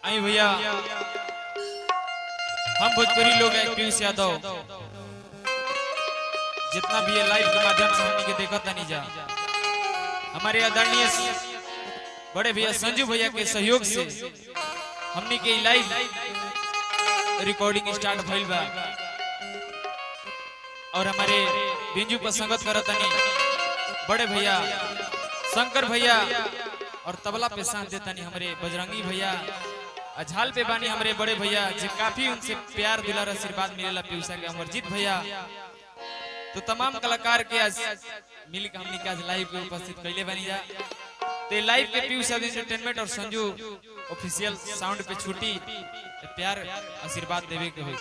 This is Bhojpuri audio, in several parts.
आई भैया हम भोजपुरी लोग हैं पीयूष यादव जितना भी है लाइव के माध्यम से हमने के देखा था नहीं जा हमारे आदरणीय बड़े भैया संजू भैया के सहयोग से हमने के लाइव रिकॉर्डिंग स्टार्ट भइल बा और हमारे बिंजू पर संगत करत तनी बड़े भैया शंकर भैया और तबला पे साथ देतानी हमारे बजरंगी भैया झाल पे बानी हमारे बड़े भैया जो काफी उनसे प्यार दुलार आशीर्वाद मिलेला पीयूषा के अमरजीत भैया तो तमाम कलाकार के आज मिल के हमने के आज लाइव के उपस्थित कैले बनी जा ते लाइव के पीयूष एंटरटेनमेंट और संजू ऑफिशियल साउंड पे छुट्टी प्यार आशीर्वाद देवे के होई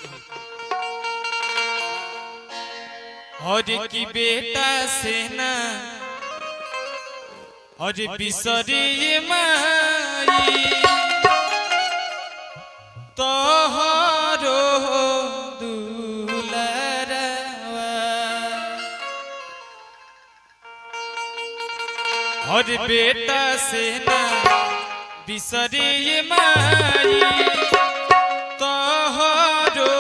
हर की बेटा से ना हर बिसरी माई तोहरो दुलरवा हर बेटा से ना बिसरी माई तोहरो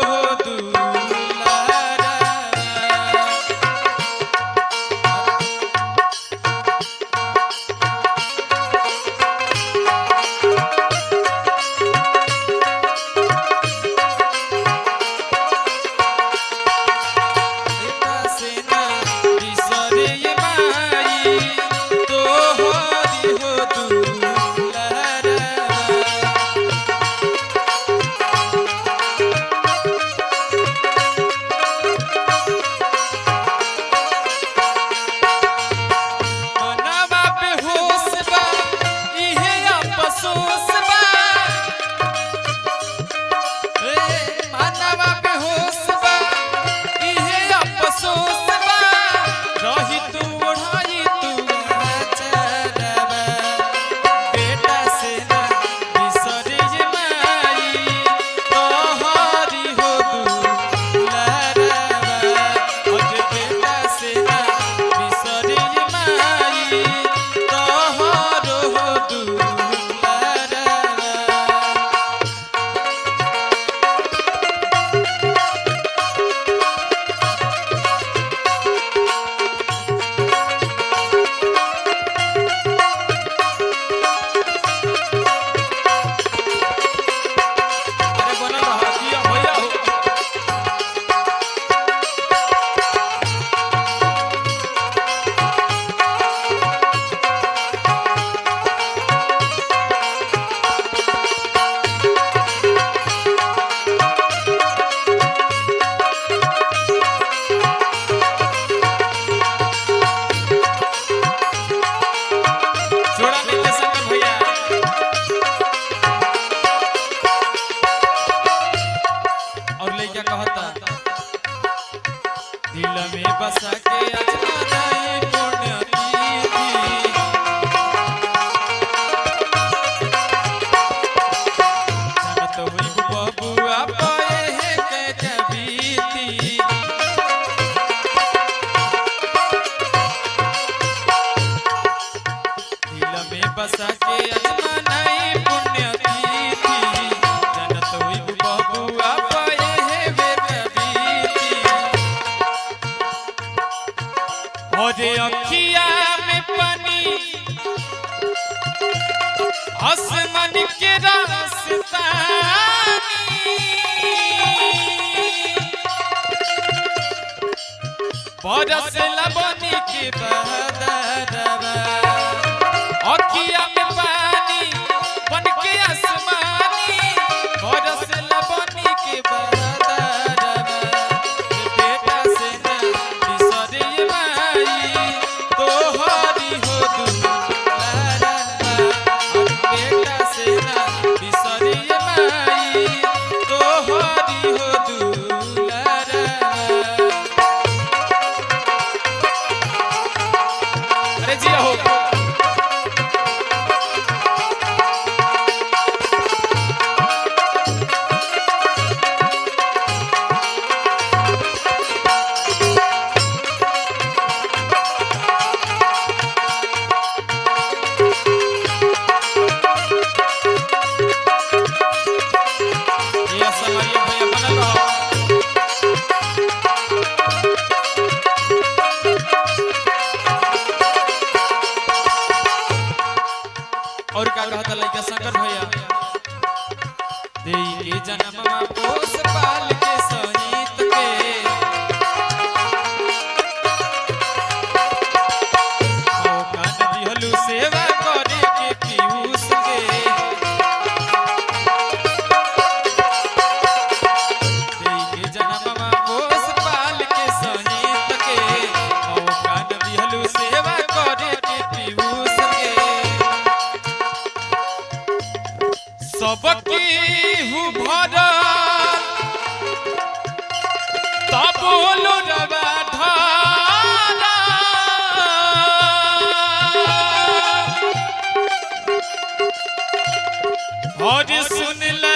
दिल में बसा के अजमाई पुण्यतिथि जानत हुई बबुआ पाए है के जबीती दिल में बसा के अजमाई पुण्यतिथि जानत हुई बबुआ अखिया में पानी आसमान के रास्तानी बरस लबनी के बदरवा अखिया में पानी बन के आसमानी बरस लबनी के और का कहता लइका शंकर भैया देई के जन्मवा पोस पाल के सहित के मौका न दिहलु सेवा करे के पीयूष के देई के जन्मवा पोस पाल के सहित के मौका न दिहलु सेवा करे के पीयूष के सबकी हु भरा तबोलो रवा धारा और सुन ल